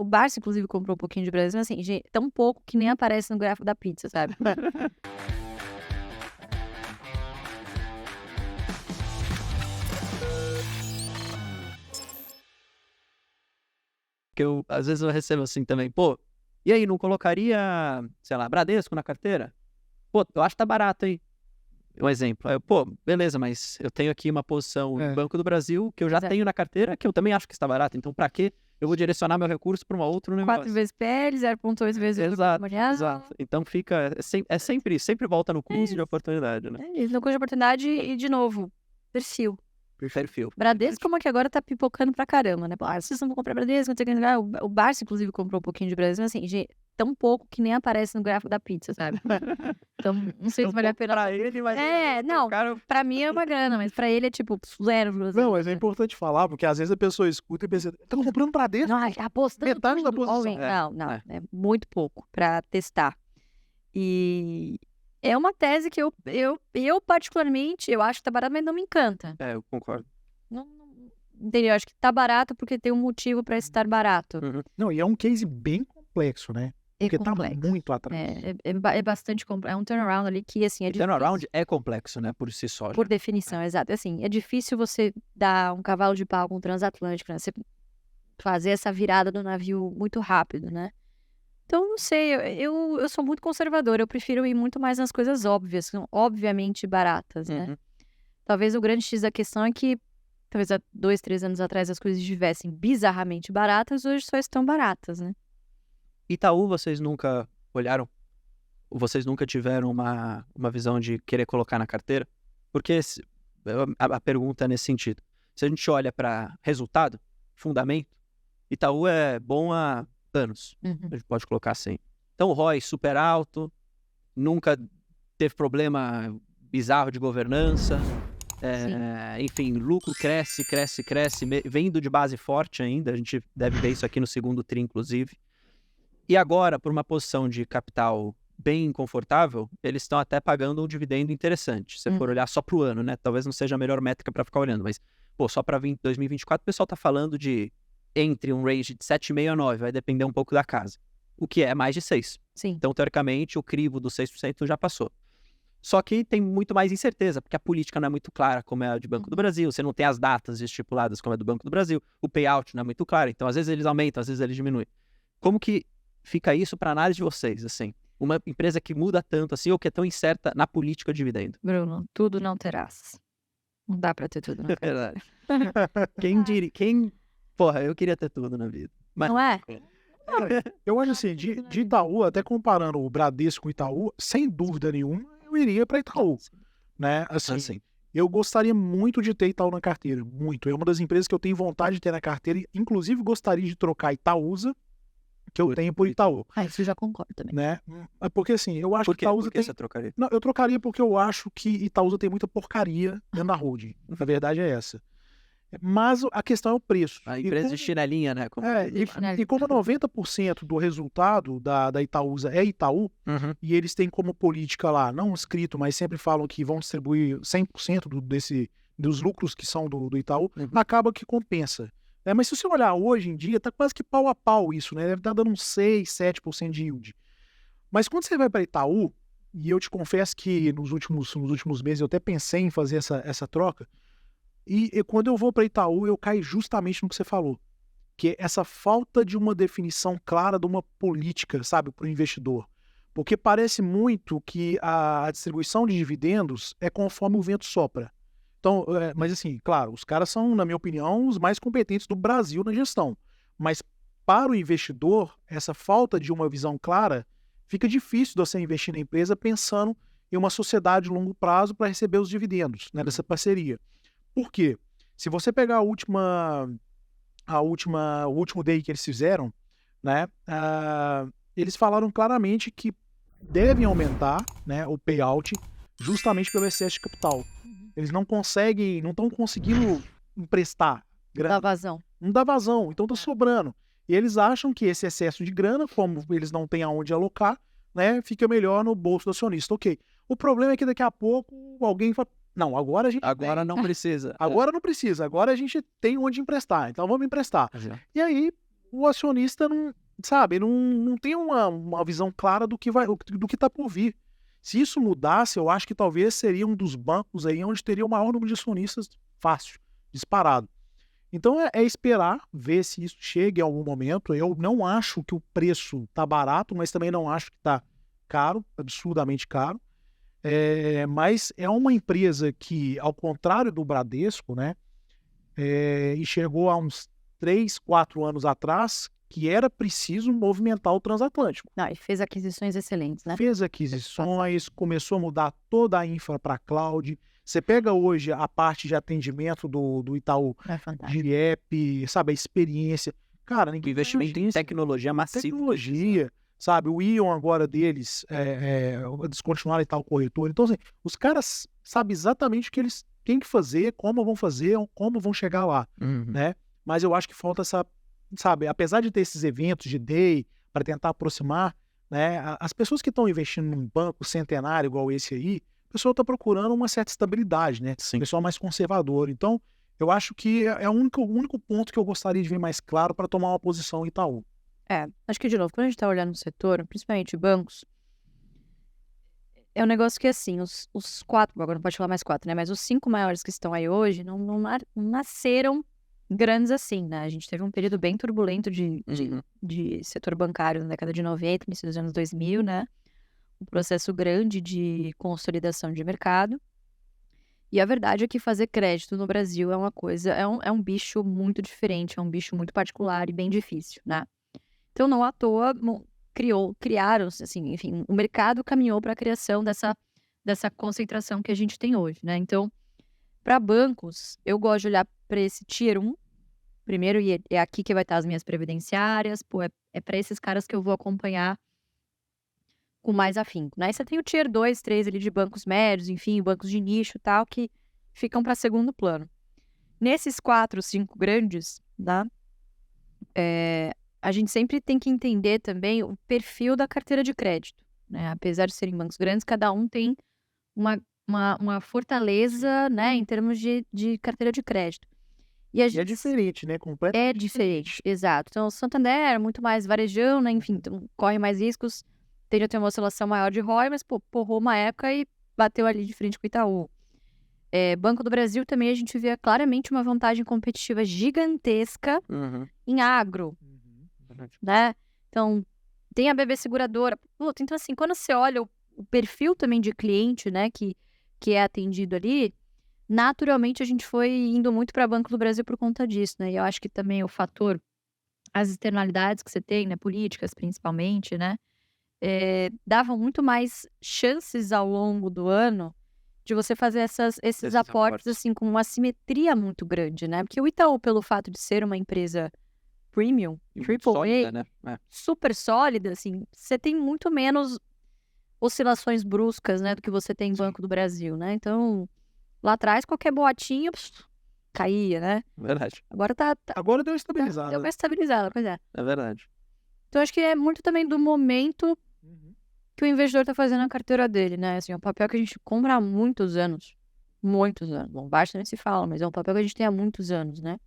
Barça, inclusive, comprou um pouquinho de Bradesco, mas assim, gente, tão pouco que nem aparece no gráfico da pizza, sabe? Que às vezes eu recebo assim também, pô, e aí, não colocaria, sei lá, Bradesco na carteira? Pô, eu acho que tá barato, hein? Um exemplo. Aí pô, beleza, mas eu tenho aqui uma posição no Banco do Brasil que eu já tenho na carteira, que eu também acho que está barato. Então, para quê? Eu vou direcionar meu recurso para um outro negócio. 4 vezes PL, 0,8 vezes o patrimonial. Exato. Então, sempre volta no custo de oportunidade, né? No custo de oportunidade e, de novo, perfil. Perfil. Bradesco, como que agora tá pipocando pra caramba, né? Vocês não vão comprar Bradesco, não sei o que. O Barça, inclusive, comprou um pouquinho de Bradesco, mas assim, gente, tão pouco que nem aparece no gráfico da pizza, sabe? Então, não sei se vale a pena. Pra ele, mas... não, pra mim é uma grana, mas pra ele é tipo 0. Não, mas é importante falar, porque às vezes a pessoa escuta e pensa, tá comprando Bradesco? Não, apostando metade da tudo. posição. Não, é muito pouco pra testar. E é uma tese que eu particularmente, eu acho que tá barato, mas não me encanta. Eu concordo. Entendeu? Acho que tá barato porque tem um motivo pra estar barato. Não, e é um case bem complexo, né? Porque tá muito atrás. É bastante complexo. É um turnaround ali que, assim, é difícil. Turnaround é complexo, né? Por si só. Por definição, exato. Assim, é difícil você dar um cavalo de pau com um transatlântico, né? Você fazer essa virada do navio muito rápido, né? Então, não sei, eu sou muito conservadora. Eu prefiro ir muito mais nas coisas óbvias, que são obviamente baratas, né? Talvez o grande X da questão é que talvez há 2, 3 anos atrás as coisas estivessem bizarramente baratas, hoje só estão baratas, né? Itaú, vocês nunca olharam? Vocês nunca tiveram uma visão de querer colocar na carteira? Porque a pergunta é nesse sentido. Se a gente olha para resultado, fundamento, Itaú é bom há anos. A gente pode colocar assim. Então o ROI super alto, nunca teve problema bizarro de governança. Enfim, lucro cresce, vindo de base forte ainda. A gente deve ver isso aqui no segundo tri, inclusive. E agora, por uma posição de capital bem confortável, eles estão até pagando um dividendo interessante. Se você for olhar só para o ano, né? Talvez não seja a melhor métrica para ficar olhando, mas pô, só para 2024 o pessoal está falando de entre um range de 7,5 a 9, vai depender um pouco da casa. O que é mais de 6. Sim. Então, teoricamente, o crivo dos 6% já passou. Só que tem muito mais incerteza, porque a política não é muito clara, como é a de Banco do Brasil. Você não tem as datas estipuladas, como é do Banco do Brasil. O payout não é muito claro. Então, às vezes eles aumentam, às vezes eles diminuem. Como que fica isso para análise de vocês, assim? Uma empresa que muda tanto, assim, ou que é tão incerta na política de dividendo? Bruno, tudo não terás. Não dá para ter tudo, não. É verdade. Quem diria... Porra, eu queria ter tudo na vida. Mas... Não é? Eu acho assim, de Itaú, até comparando o Bradesco com o Itaú, sem dúvida nenhuma, eu iria para Itaú, né? Assim, eu gostaria muito de ter Itaú na carteira, muito. É uma das empresas que eu tenho vontade de ter na carteira, inclusive gostaria de trocar Itaúsa, que eu tenho por Itaú. Isso eu já concordo também. Né? Porque assim, eu acho que Itaúsa Por que você trocaria? Não, eu trocaria porque eu acho que Itaúsa tem muita porcaria dentro da holding. A verdade é essa. Mas a questão é o preço. A empresa de chinelinha, né? E como 90% do resultado da Itaúsa é Itaú, e eles têm como política lá, não escrito, mas sempre falam que vão distribuir 100% dos lucros que são do Itaú, acaba que compensa. Mas se você olhar hoje em dia, tá quase que pau a pau isso, né? Deve estar dando uns 6, 7% de yield. Mas quando você vai para Itaú, e eu te confesso que nos últimos meses eu até pensei em fazer essa troca, e quando eu vou para Itaú, eu caio justamente no que você falou, que é essa falta de uma definição clara de uma política, sabe, para o investidor. Porque parece muito que a distribuição de dividendos é conforme o vento sopra. Então, mas assim, claro, os caras são, na minha opinião, os mais competentes do Brasil na gestão. Mas para o investidor, essa falta de uma visão clara, fica difícil de você investir na empresa pensando em uma sociedade de longo prazo para receber os dividendos, né, dessa parceria. Por quê? Se você pegar o último day que eles fizeram, né, eles falaram claramente que devem aumentar, né, o payout justamente pelo excesso de capital. Eles não estão conseguindo emprestar grana. Não dá vazão, então tá sobrando. E eles acham que esse excesso de grana, como eles não têm aonde alocar, né, fica melhor no bolso do acionista. Ok. O problema é que daqui a pouco alguém fala, não, agora a gente Agora não precisa. Agora não precisa, agora a gente tem onde emprestar, então vamos emprestar. E aí o acionista não, sabe, não tem uma visão clara do que está por vir. Se isso mudasse, eu acho que talvez seria um dos bancos aí onde teria o maior número de acionistas fácil, disparado. Então é esperar, ver se isso chega em algum momento. Eu não acho que o preço está barato, mas também não acho que está caro, absurdamente caro. Mas é uma empresa que, ao contrário do Bradesco, né, enxergou há uns 3, 4 anos atrás que era preciso movimentar o transatlântico. Não, e fez aquisições excelentes, né? Fez aquisições, começou a mudar toda a infra para cloud. Você pega hoje a parte de atendimento do Itaú, É fantástico. de app, sabe, a experiência. Cara, O ninguém investimento em tecnologia massivo. tecnologia, sabe? O Ion agora deles, descontinuaram e tal corretor. Então, assim, os caras sabem exatamente o que eles têm que fazer, como vão fazer, como vão chegar lá, Uhum. né? Mas eu acho que falta essa, sabe, apesar de ter esses eventos de day para tentar aproximar, né? As pessoas que estão investindo num banco centenário igual esse aí, o pessoal está procurando uma certa estabilidade, né? Sim. O pessoal mais conservador. Então, eu acho que é o único ponto que eu gostaria de ver mais claro para tomar uma posição em Itaú. Acho que, de novo, quando a gente tá olhando o setor, principalmente bancos, é um negócio que, assim, os 4, agora não pode falar mais 4, né? Mas os 5 maiores que estão aí hoje não nasceram grandes assim, né? A gente teve um período bem turbulento Uhum. de setor bancário na década de 90, início dos anos 2000, né? Um processo grande de consolidação de mercado. E a verdade é que fazer crédito no Brasil é uma coisa, é um bicho muito diferente, é um bicho muito particular e bem difícil, né? Então, não à toa, criaram-se, assim, enfim, o mercado caminhou para a criação dessa concentração que a gente tem hoje, né? Então, para bancos, eu gosto de olhar para esse Tier 1, primeiro, e é aqui que vai estar as minhas previdenciárias, pô, é para esses caras que eu vou acompanhar com mais afinco, né? E você tem o Tier 2, 3 ali de bancos médios, enfim, bancos de nicho e tal, que ficam para segundo plano. Nesses 4, 5 grandes, tá? A gente sempre tem que entender também o perfil da carteira de crédito, né? Apesar de serem bancos grandes, cada um tem uma fortaleza, né, em termos de carteira de crédito. E a E é gente diferente, né? Completamente é diferente, exato. Então, o Santander é muito mais varejão, né? Enfim, então, corre mais riscos, tende a ter uma oscilação maior de ROI, mas porrou uma época e bateu ali de frente com o Itaú. Banco do Brasil também a gente vê claramente uma vantagem competitiva gigantesca Uhum. em agro, Verdade. né? Então, tem a BB Seguradora. Puta, então, assim, quando você olha o perfil também de cliente, né, que é atendido ali, naturalmente a gente foi indo muito para Banco do Brasil por conta disso, né? E eu acho que também o fator, as externalidades que você tem, né, políticas principalmente, né, davam muito mais chances ao longo do ano de você fazer esses aportes, assim, com uma simetria muito grande, né? Porque o Itaú, pelo fato de ser uma empresa premium, E muito triple sólida, A, né? super sólida, assim, você tem muito menos oscilações bruscas, né, do que você tem em Banco do Brasil, né? Então, lá atrás, qualquer boatinha caía, né? Verdade. Agora Agora deu deu estabilizada. uma estabilizada, pois é. É verdade. Então, acho que é muito também do momento que o investidor tá fazendo a carteira dele, né? Assim, é um papel que a gente compra há muitos anos. Muitos anos. Bom, Baixa nem se fala, mas é um papel que a gente tem há muitos anos, né?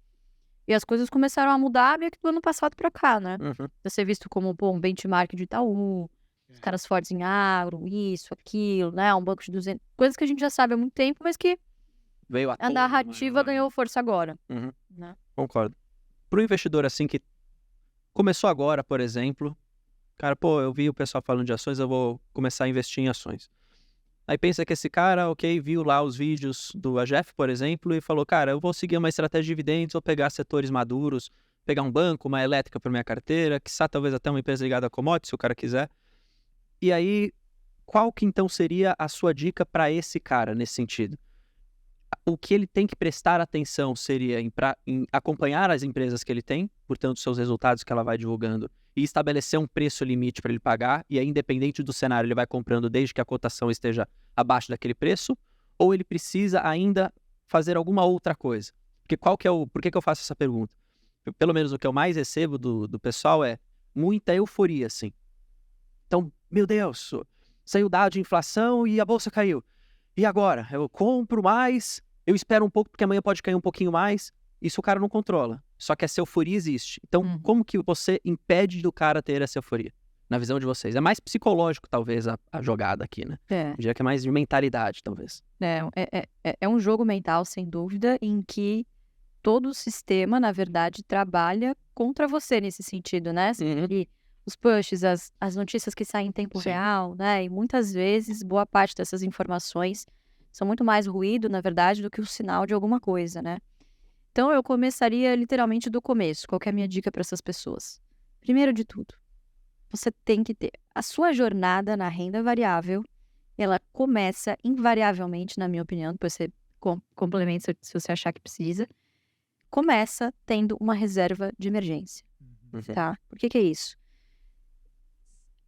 E as coisas começaram a mudar meio que do ano passado pra cá, né? Uhum. De ser visto como, pô, um benchmark de Itaú, os caras fortes em agro, isso, aquilo, né? Um banco de 200... Coisas que a gente já sabe há muito tempo, mas que Veio à a tona narrativa maior. ganhou força agora, Uhum. né? Concordo. Para o investidor assim que começou agora, por exemplo, cara, pô, eu vi o pessoal falando de ações, eu vou começar a investir em ações. Aí pensa que esse cara, ok, viu lá os vídeos do AGF, por exemplo, e falou, cara, eu vou seguir uma estratégia de dividendos, vou pegar setores maduros, pegar um banco, uma elétrica para minha carteira, quiçá talvez até uma empresa ligada a commodities, se o cara quiser. E aí, qual que então seria a sua dica para esse cara nesse sentido? O que ele tem que prestar atenção seria em acompanhar as empresas que ele tem, portanto, seus resultados que ela vai divulgando, e estabelecer um preço limite para ele pagar, e aí, independente do cenário, ele vai comprando desde que a cotação esteja abaixo daquele preço, ou ele precisa ainda fazer alguma outra coisa? Porque por que eu faço essa pergunta? Pelo menos o que eu mais recebo do pessoal é muita euforia, assim. Então, meu Deus, saiu dado de inflação e a bolsa caiu. E agora? Eu compro mais, eu espero um pouco porque amanhã pode cair um pouquinho mais. Isso o cara não controla. Só que essa euforia existe. Então, como que você impede do cara ter essa euforia? Na visão de vocês. É mais psicológico, talvez, a jogada aqui, né? Eu diria que é mais de mentalidade, talvez. É um jogo mental, sem dúvida, em que todo o sistema, na verdade, trabalha contra você nesse sentido, né? E os pushes, as notícias que saem em tempo real, né? E muitas vezes, boa parte dessas informações são muito mais ruído, na verdade, do que o sinal de alguma coisa, né? Então, eu começaria literalmente do começo. Qual que é a minha dica para essas pessoas? Primeiro de tudo, você tem que ter a sua jornada na renda variável. Ela começa invariavelmente, na minha opinião, depois você complementa se você achar que precisa. Começa tendo uma reserva de emergência, tá? Por que é isso?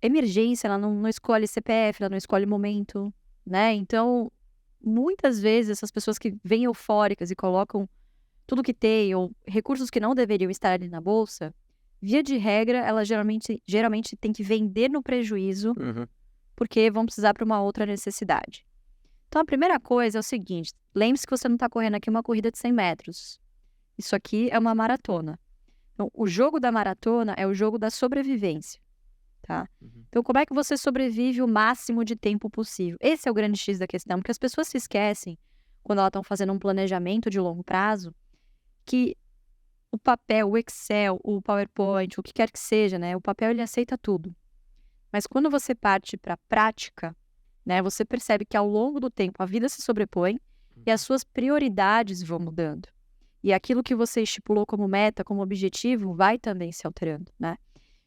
Emergência, ela não escolhe CPF, ela não escolhe momento, né? Então, muitas vezes, essas pessoas que vêm eufóricas e colocam tudo que tem, ou recursos que não deveriam estar ali na bolsa, via de regra, ela geralmente tem que vender no prejuízo, porque vão precisar para uma outra necessidade. Então, a primeira coisa é o seguinte, lembre-se que você não está correndo aqui uma corrida de 100 metros. Isso aqui é uma maratona. Então, o jogo da maratona é o jogo da sobrevivência, tá? Então, como é que você sobrevive o máximo de tempo possível? Esse é o grande X da questão, porque as pessoas se esquecem, quando elas estão fazendo um planejamento de longo prazo, que o papel, o Excel, o PowerPoint, o que quer que seja, né? O papel, ele aceita tudo. Mas quando você parte para a prática, né? Você percebe que ao longo do tempo a vida se sobrepõe e as suas prioridades vão mudando. E aquilo que você estipulou como meta, como objetivo, vai também se alterando, né?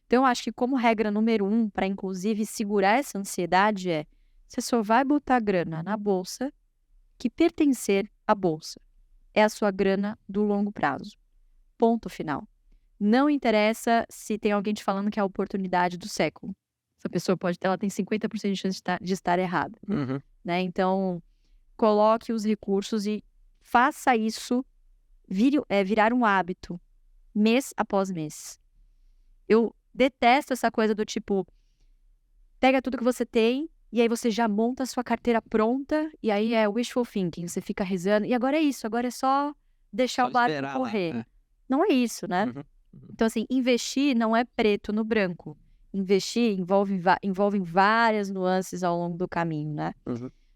Então, eu acho que como regra número 1, para inclusive segurar essa ansiedade você só vai botar grana na bolsa que pertencer à bolsa. É a sua grana do longo prazo. Ponto final. Não interessa se tem alguém te falando que é a oportunidade do século. Essa pessoa ela tem 50% de chance de estar errada, né? Então, coloque os recursos e faça isso virar um hábito, mês após mês. Eu detesto essa coisa do tipo, pega tudo que você tem e aí você já monta a sua carteira pronta e aí é wishful thinking, você fica rezando e agora é isso, agora é só deixar o barco correr. Não é isso, né? Então, assim, investir não é preto no branco. Investir envolve várias nuances ao longo do caminho, né?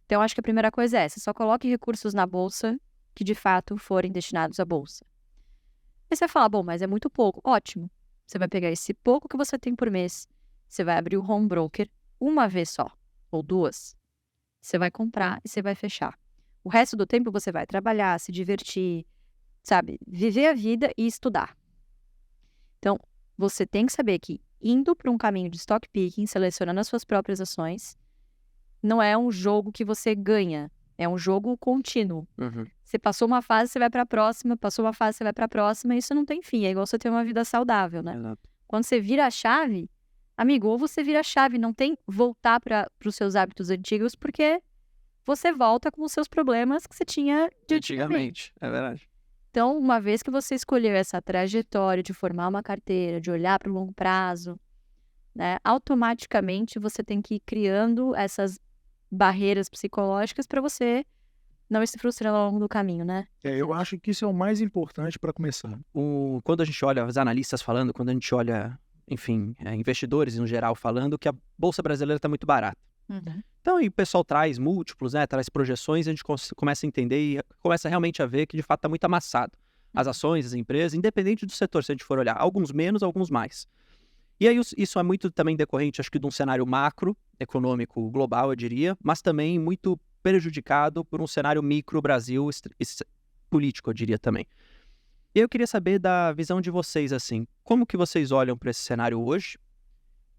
Então, acho que a primeira coisa é essa. Só coloque recursos na bolsa que, de fato, forem destinados à bolsa. Aí você vai falar, bom, mas é muito pouco. Ótimo. Você vai pegar esse pouco que você tem por mês, você vai abrir o home broker uma vez só, ou duas. Você vai comprar e você vai fechar. O resto do tempo você vai trabalhar, se divertir, sabe? Viver a vida e estudar. Então, você tem que saber que indo para um caminho de stock picking, selecionando as suas próprias ações, não é um jogo que você ganha. É um jogo contínuo. Você passou uma fase, você vai para a próxima. Passou uma fase, você vai para a próxima. Isso não tem fim. É igual você ter uma vida saudável, né? Exato. Quando você vira a chave, amigo, ou você vira a chave. Não tem voltar para os seus hábitos antigos, porque você volta com os seus problemas que você tinha de antigamente. É verdade. Então, uma vez que você escolheu essa trajetória de formar uma carteira, de olhar para o longo prazo, né, automaticamente você tem que ir criando essas barreiras psicológicas para você não ir se frustrando ao longo do caminho, né? Eu acho que isso é o mais importante para começar. Quando a gente olha os analistas falando, quando a gente olha, enfim, investidores no geral falando que a Bolsa Brasileira está muito barata. Então, e o pessoal traz múltiplos, né, traz projeções, a gente começa a entender e começa realmente a ver que de fato está muito amassado. As ações, as empresas, independente do setor, se a gente for olhar, alguns menos, alguns mais. E aí isso é muito também decorrente, acho que de um cenário macroeconômico global, eu diria, mas também muito prejudicado por um cenário micro Brasil político, eu diria também. E eu queria saber da visão de vocês, assim, como que vocês olham para esse cenário hoje?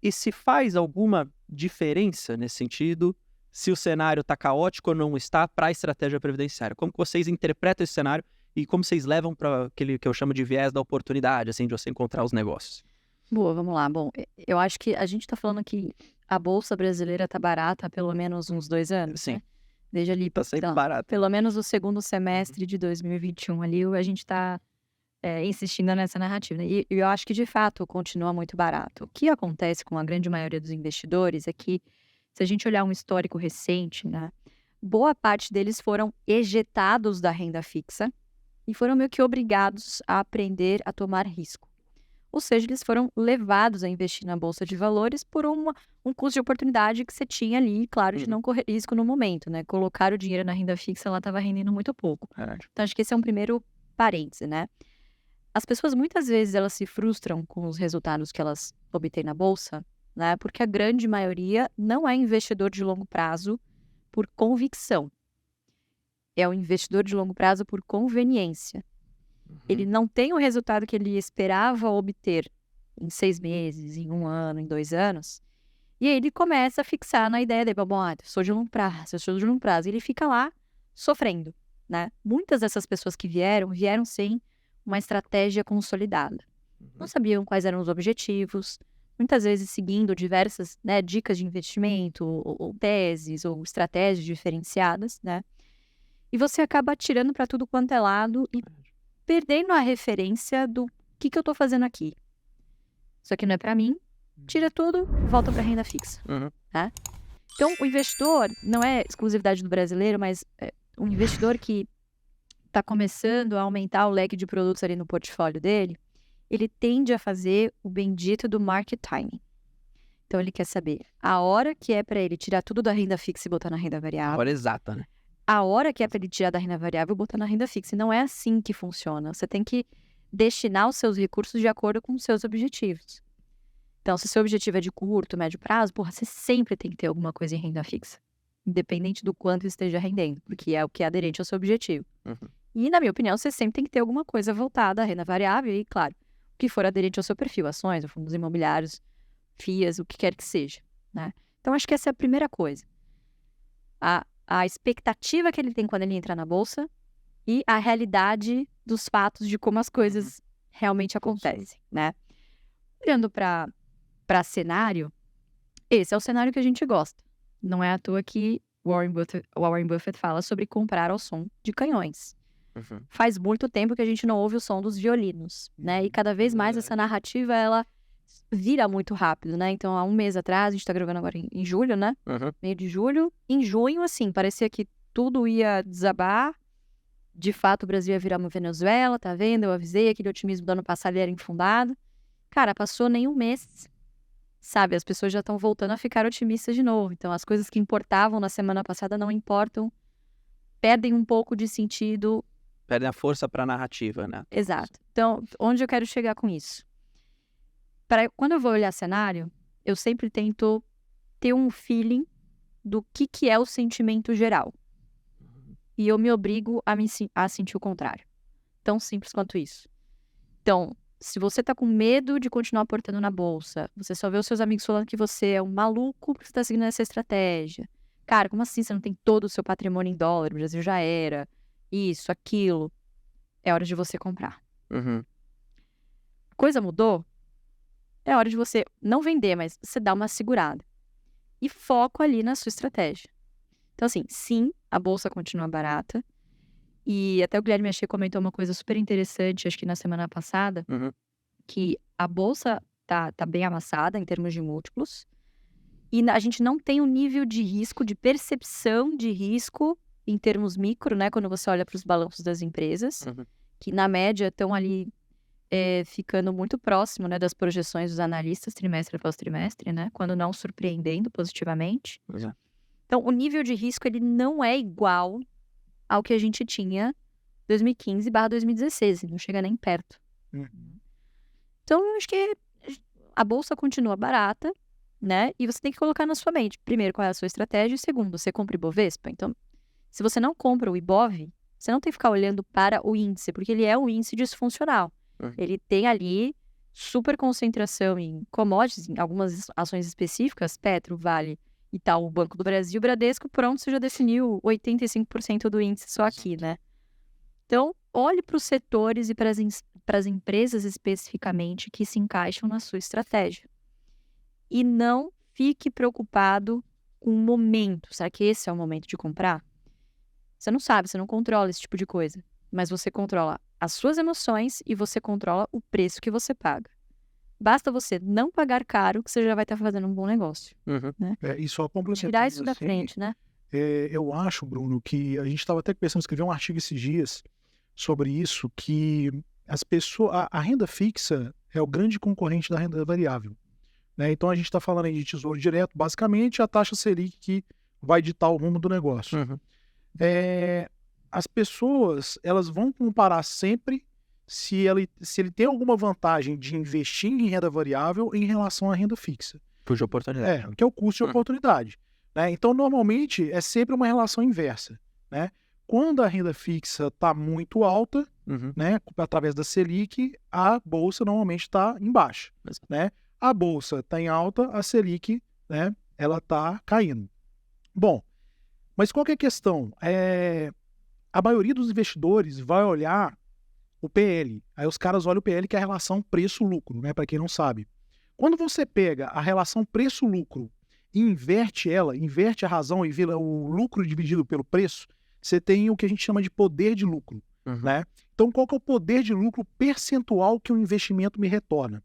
E se faz alguma diferença nesse sentido, se o cenário está caótico ou não está para a estratégia previdenciária? Como que vocês interpretam esse cenário e como vocês levam para aquele que eu chamo de viés da oportunidade, assim, de você encontrar os negócios? Boa, vamos lá. Bom, eu acho que a gente está falando que a Bolsa Brasileira está barata há pelo menos uns 2 anos, Sim. né? Desde ali, Está sempre barata. pelo menos o segundo semestre de 2021 ali, a gente está insistindo nessa narrativa, né? E eu acho que, de fato, continua muito barato. O que acontece com a grande maioria dos investidores é que, se a gente olhar um histórico recente, né, boa parte deles foram ejetados da renda fixa e foram meio que obrigados a aprender a tomar risco. Ou seja, eles foram levados a investir na Bolsa de Valores por um custo de oportunidade que você tinha ali, claro, de não correr risco no momento, né? Colocar o dinheiro na renda fixa, ela estava rendendo muito pouco. Então, acho que esse é um primeiro parêntese, né? As pessoas, muitas vezes, elas se frustram com os resultados que elas obtêm na Bolsa, né? Porque a grande maioria não é investidor de longo prazo por convicção. É um investidor de longo prazo por conveniência. Ele não tem o resultado que ele esperava obter em 6 meses, em 1 ano, em 2 anos. E aí ele começa a fixar na ideia dele, bom, eu sou de longo prazo, eu sou de longo prazo. E ele fica lá sofrendo, né? Muitas dessas pessoas que vieram sem uma estratégia consolidada. Não sabiam quais eram os objetivos, muitas vezes seguindo diversas, né, dicas de investimento, ou teses, ou estratégias diferenciadas, né? E você acaba atirando para tudo quanto é lado e perdendo a referência do que eu tô fazendo aqui. Isso aqui não é para mim, tira tudo, volta para renda fixa. Tá? Então, o investidor, não é exclusividade do brasileiro, mas um investidor que está começando a aumentar o leque de produtos ali no portfólio dele, ele tende a fazer o bendito do market timing. Então, ele quer saber a hora que é para ele tirar tudo da renda fixa e botar na renda variável. A hora exata, né? A hora que é para ele tirar da renda variável e botar na renda fixa. E não é assim que funciona. Você tem que destinar os seus recursos de acordo com os seus objetivos. Então, se o seu objetivo é de curto, médio prazo, você sempre tem que ter alguma coisa em renda fixa. Independente do quanto esteja rendendo, porque é o que é aderente ao seu objetivo. E, na minha opinião, você sempre tem que ter alguma coisa voltada à renda variável e, claro, o que for aderente ao seu perfil, ações, fundos imobiliários, FIAs, o que quer que seja, né? Então, acho que essa é a primeira coisa. A expectativa que ele tem quando ele entra na bolsa e a realidade dos fatos de como as coisas realmente acontecem, né? Olhando para cenário, esse é o cenário que a gente gosta. Não é à toa que Warren Buffett fala sobre comprar ao som de canhões. Faz muito tempo que a gente não ouve o som dos violinos, né? E cada vez mais essa narrativa, ela vira muito rápido, né? Então, há um mês atrás, a gente tá gravando agora em julho, né? Meio de julho. Em junho, assim, parecia que tudo ia desabar. De fato, o Brasil ia virar uma Venezuela, tá vendo? Eu avisei, aquele otimismo do ano passado era infundado. Cara, passou nem um mês, sabe? As pessoas já estão voltando a ficar otimistas de novo. Então, as coisas que importavam na semana passada não importam. Perdem um pouco de sentido. Perdem a força para a narrativa, né? Exato. Então, onde eu quero chegar com isso? Quando eu vou olhar cenário, eu sempre tento ter um feeling do que é o sentimento geral. E eu me obrigo a sentir o contrário. Tão simples quanto isso. Então, se você tá com medo de continuar aportando na bolsa, você só vê os seus amigos falando que você é um maluco porque você tá seguindo essa estratégia. Cara, como assim você não tem todo o seu patrimônio em dólar? O Brasil já era. Isso, aquilo. É hora de você comprar. Coisa mudou? É hora de você não vender, mas você dar uma segurada. E foco ali na sua estratégia. Então, assim, sim, a bolsa continua barata. E até o Guilherme Achei comentou uma coisa super interessante, acho que na semana passada, que a bolsa tá bem amassada em termos de múltiplos. E a gente não tem um nível de risco, de percepção de risco em termos micro, né? Quando você olha para os balanços das empresas, que na média estão ali ficando muito próximo, né, das projeções dos analistas trimestre após trimestre, né? Quando não surpreendendo positivamente. Então, o nível de risco, ele não é igual ao que a gente tinha 2015/2016, não chega nem perto. Então, eu acho que a bolsa continua barata, né? E você tem que colocar na sua mente, primeiro, qual é a sua estratégia, e segundo, você compra Ibovespa. Então, se você não compra o Ibov, você não tem que ficar olhando para o índice, porque ele é um índice disfuncional. Ele tem ali super concentração em commodities, em algumas ações específicas, Petro, Vale, Itaú, Banco do Brasil, Bradesco, pronto, você já definiu 85% do índice só aqui, né? Então, olhe para os setores e para as empresas especificamente que se encaixam na sua estratégia. E não fique preocupado com o momento. Será que esse é o momento de comprar? Você não sabe, você não controla esse tipo de coisa. Mas você controla as suas emoções e você controla o preço que você paga. Basta você não pagar caro que você já vai estar fazendo um bom negócio. Né? E só complementando, tirar isso da frente, né? Eu acho, Bruno, que a gente estava até pensando em escrever um artigo esses dias sobre isso, que as pessoas, a renda fixa é o grande concorrente da renda variável, né? Então a gente está falando aí de tesouro direto, basicamente a taxa Selic que vai ditar o rumo do negócio. As pessoas, elas vão comparar sempre se ele tem alguma vantagem de investir em renda variável em relação à renda fixa. Custo de oportunidade. Que é o custo de oportunidade, né? Então, normalmente, é sempre uma relação inversa, né? Quando a renda fixa está muito alta, né, através da Selic, a bolsa normalmente está em baixa, né? A bolsa está em alta, a Selic, né, ela está caindo. Bom, mas qual que é a questão? A maioria dos investidores vai olhar o PL. Aí os caras olham o PL, que é a relação preço-lucro, né? Para quem não sabe. Quando você pega a relação preço-lucro e inverte a razão e vira o lucro dividido pelo preço, você tem o que a gente chama de poder de lucro, né? Então, qual que é o poder de lucro percentual que o investimento me retorna?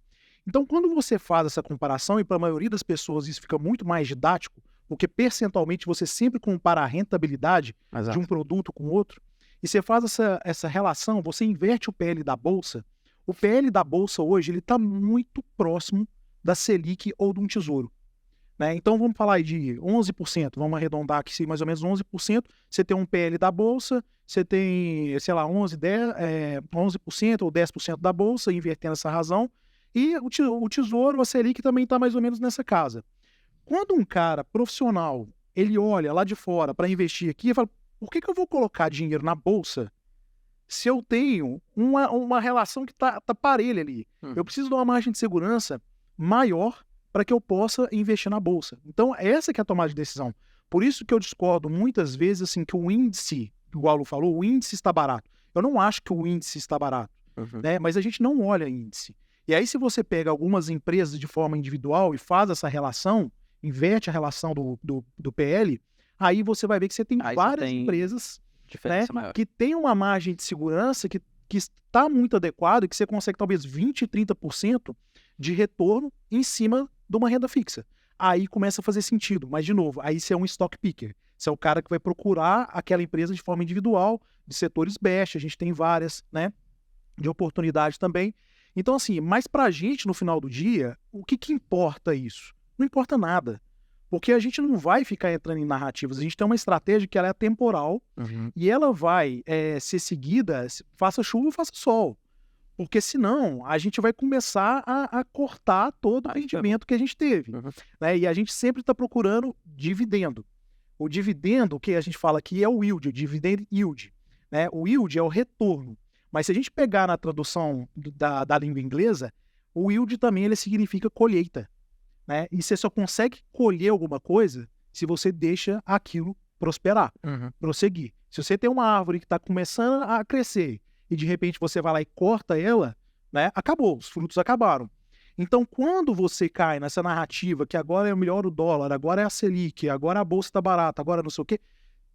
Então, quando você faz essa comparação, e para a maioria das pessoas isso fica muito mais didático, porque percentualmente você sempre compara a rentabilidade de um produto com outro, e você faz essa relação, você inverte o PL da Bolsa. O PL da Bolsa hoje ele está muito próximo da Selic ou de um tesouro, né? Então vamos falar aí de 11%, vamos arredondar aqui mais ou menos 11%. Você tem um PL da Bolsa, você tem, sei lá, 11% ou 10% da Bolsa, invertendo essa razão, e o tesouro, a Selic também está mais ou menos nessa casa. Quando um cara profissional, ele olha lá de fora para investir aqui, ele fala, por que eu vou colocar dinheiro na bolsa se eu tenho uma relação que tá parelha ali? Eu preciso de uma margem de segurança maior para que eu possa investir na bolsa. Então, essa que é a tomada de decisão. Por isso que eu discordo muitas vezes assim, que o índice, igual o Alu falou, o índice está barato. Eu não acho que o índice está barato, né? Mas a gente não olha índice. E aí, se você pega algumas empresas de forma individual e faz essa relação, inverte a relação do PL, aí você vai ver que você tem várias empresas, né, que tem uma margem de segurança que está muito adequada, que você consegue talvez 20%, 30% de retorno em cima de uma renda fixa. Aí começa a fazer sentido. Mas, de novo, aí você é um stock picker. Você é o cara que vai procurar aquela empresa de forma individual, de setores best, a gente tem várias, né, de oportunidade também. Então, assim, mas pra gente, no final do dia, o que importa isso? Não importa nada. Porque a gente não vai ficar entrando em narrativas. A gente tem uma estratégia que ela é temporal e ela vai ser seguida, faça chuva, faça sol. Porque senão a gente vai começar a cortar todo o rendimento que a gente teve. Né? E a gente sempre está procurando dividendo. O dividendo, que a gente fala aqui, é o yield, o dividend yield. Né? O yield é o retorno. Mas se a gente pegar na tradução da língua inglesa, o yield também ele significa colheita. Né? E você só consegue colher alguma coisa se você deixa aquilo prosperar, prosseguir. Se você tem uma árvore que está começando a crescer e de repente você vai lá e corta ela, né? Acabou, os frutos acabaram. Então, quando você cai nessa narrativa que agora é melhor o dólar, agora é a Selic, agora a bolsa está barata, agora não sei o quê,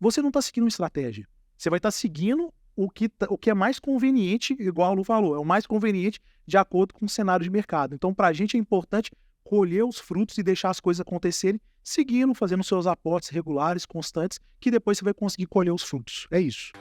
você não está seguindo uma estratégia. Você vai estar seguindo o que é mais conveniente, igual a Lu falou, é o mais conveniente de acordo com o cenário de mercado. Então, para a gente é importante colher os frutos e deixar as coisas acontecerem, seguindo, fazendo seus aportes regulares, constantes, que depois você vai conseguir colher os frutos. É isso.